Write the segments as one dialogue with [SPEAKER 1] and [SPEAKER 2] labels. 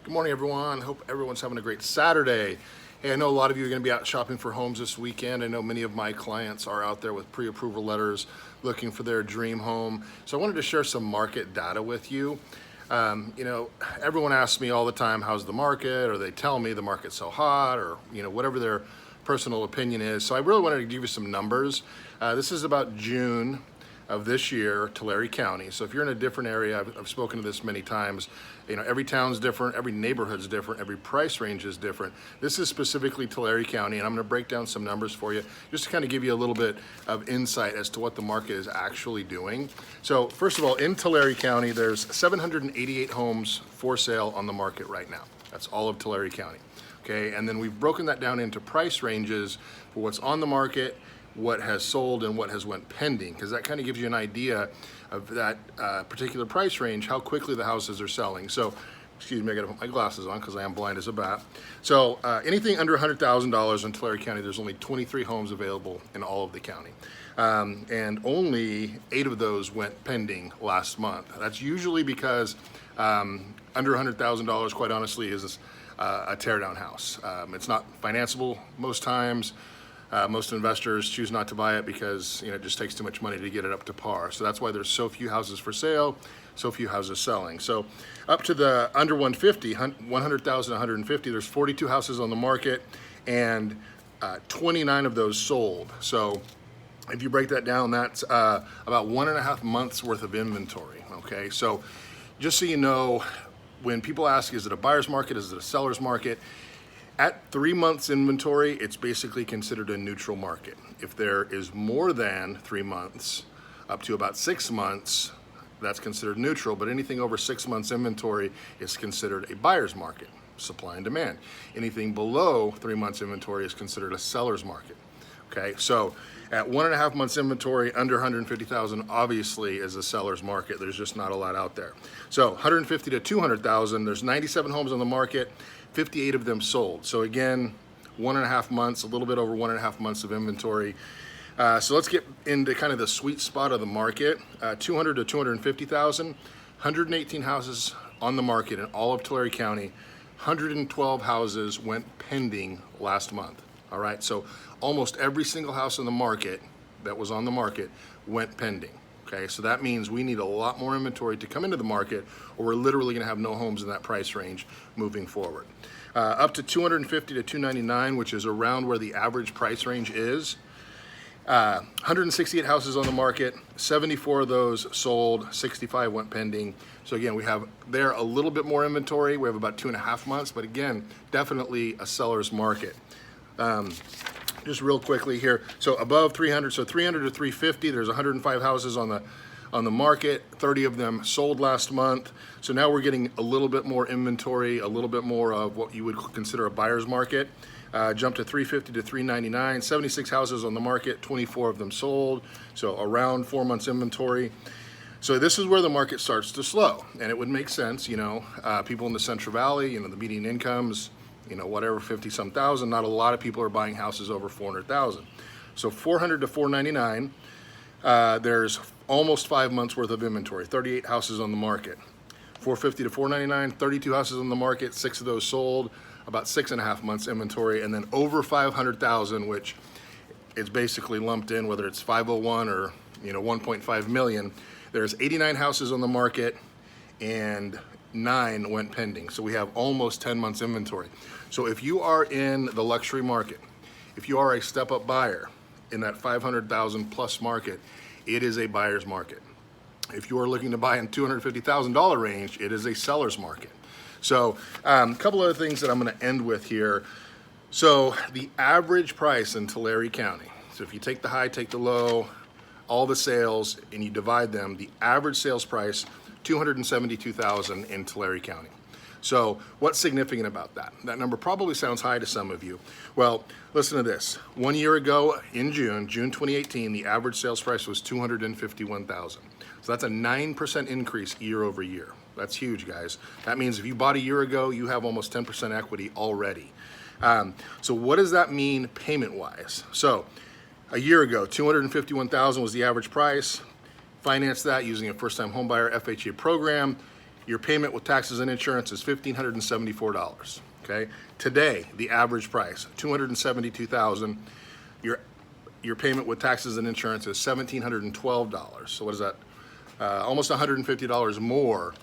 [SPEAKER 1] Good morning, everyone. Hope everyone's having a great Saturday. Hey, I know a lot of you are going to be out shopping for homes this weekend. I know many of my clients are out there with pre-approval letters looking for their dream home. So I wanted to share some market data with you. Everyone asks me all the time, how's the market? Or they tell me the market's so hot, or whatever their personal opinion is. So I really wanted to give you some numbers. This is about June of this year, Tulare County. So if you're in a different area, I've spoken to this many times, every town's different, every neighborhood's different, every price range is different. This is specifically Tulare County, and I'm gonna break down some numbers for you, just to kind of give you a little bit of insight as to what the market is actually doing. So first of all, in Tulare County, there's 788 homes for sale on the market right now. That's all of Tulare County. Okay, and then we've broken that down into price ranges for what's on the market, what has sold, and what has went pending, because that kind of gives you an idea of that particular price range, how quickly the houses are selling. So, excuse me, I gotta put my glasses on because I am blind as a bat. So anything under $100,000 in Tulare County, there's only 23 homes available in all of the county. And only 8 of those went pending last month. That's usually because under $100,000, quite honestly, is a teardown house. It's not financeable most times. Most investors choose not to buy it because it just takes too much money to get it up to par. So that's why there's so few houses for sale, so few houses selling. So up to the under 150, 100,000, 150, there's 42 houses on the market, and 29 of those sold. So if you break that down, that's about 1.5 months worth of inventory. Okay, so just so you know, when people ask, is it a buyer's market, is it a seller's market? At 3 months inventory, it's basically considered a neutral market. If there is more than 3 months, up to about 6 months, that's considered neutral, but anything over 6 months inventory is considered a buyer's market, supply and demand. Anything below 3 months inventory is considered a seller's market. Okay, so at 1.5 months inventory, under 150,000 obviously is a seller's market. There's just not a lot out there. So 150 to 200,000, there's 97 homes on the market, 58 of them sold. So again, 1.5 months, a little bit over 1.5 months of inventory. So let's get into kind of the sweet spot of the market. 200 to 250,000, 118 houses on the market in all of Tulare County. 112 houses went pending last month. All right, so almost every single house on the market that was on the market went pending. Okay, so that means we need a lot more inventory to come into the market, or we're literally gonna have no homes in that price range moving forward. Up to 250 to 299, which is around where the average price range is. 168 houses on the market, 74 of those sold, 65 went pending. So again, we have there a little bit more inventory. We have about 2.5 months, but again, definitely a seller's market. Just real quickly here, so above 300, so 300 to 350, there's 105 houses on the market, 30 of them sold last month. So now we're getting a little bit more inventory, a little bit more of what you would consider a buyer's market. Jump to 350 to 399, 76 houses on the market, 24 of them sold, so around 4 months inventory. So this is where the market starts to slow, and it would make sense, people in the Central Valley, the median incomes, whatever, 50-some thousand, not a lot of people are buying houses over 400,000. So 400 to 499, there's almost 5 months worth of inventory, 38 houses on the market. 450 to 499, 32 houses on the market, 6 of those sold, about 6.5 months inventory, and then over 500,000, which is basically lumped in, whether it's 501 or 1.5 million. There's 89 houses on the market, and 9 went pending. So we have almost 10 months inventory. So if you are in the luxury market, if you are a step-up buyer in that 500,000 plus market, it is a buyer's market. If you are looking to buy in $250,000 range, it is a seller's market. So a couple other things that I'm going to end with here. So the average price in Tulare County, so if you take the high, take the low, all the sales, and you divide them, the average sales price, $272,000 in Tulare County. So what's significant about that? That number probably sounds high to some of you. Well, listen to this. 1 year ago in June 2018, the average sales price was $251,000. So that's a 9% increase year over year. That's huge, guys. That means if you bought a year ago, you have almost 10% equity already. So what does that mean payment-wise? So a year ago, $251,000 was the average price. Finance that using a first-time homebuyer FHA program. your payment with taxes and insurance is $1,574. Okay, today the average price $272,000. Your payment with taxes and insurance is $1,712. So what is that? Almost $150 more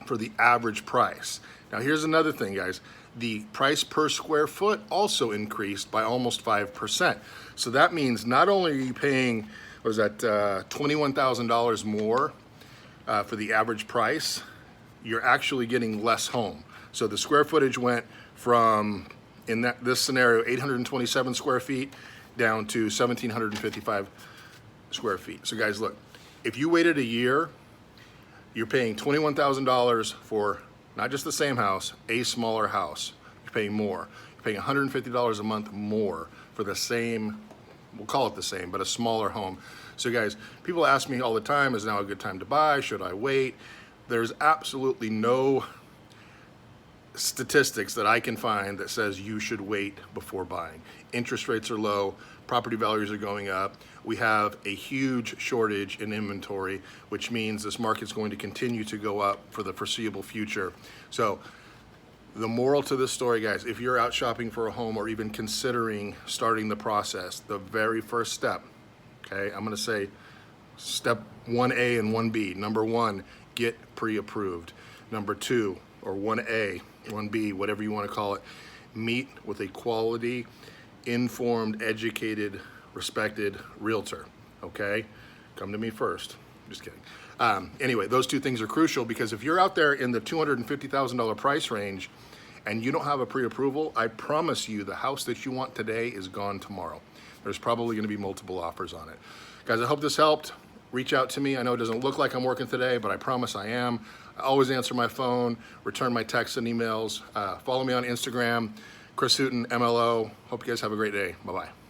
[SPEAKER 1] for the average price. Now here's another thing, guys. The price per square foot also increased by almost 5%. So that means not only are you paying, what is that, $21,000 more for the average price, you're actually getting less home. So the square footage went from, in this scenario, 827 square feet down to 1,755 square feet. So guys, look, if you waited a year, you're paying $21,000 for not just the same house, a smaller house. You're paying more. You're paying $150 a month more for the same, we'll call it the same, but a smaller home. So guys, people ask me all the time, is now a good time to buy? Should I wait? There's absolutely no statistics that I can find that says you should wait before buying. Interest rates are low, property values are going up. We have a huge shortage in inventory, which means this market's going to continue to go up for the foreseeable future. So the moral to this story, guys, if you're out shopping for a home or even considering starting the process, the very first step, okay, I'm gonna say step 1A and 1B. Number 1, get pre-approved. Number 2, or 1A, 1B, whatever you want to call it, meet with a quality, informed, educated, respected realtor, okay? Come to me first. Just kidding. Anyway, those two things are crucial because if you're out there in the $250,000 price range and you don't have a pre-approval, I promise you the house that you want today is gone tomorrow. There's probably going to be multiple offers on it. Guys, I hope this helped. Reach out to me. I know it doesn't look like I'm working today, but I promise I am. I always answer my phone, return my texts and emails. Follow me on Instagram, Chris Hooten, MLO. Hope you guys have a great day. Bye-bye.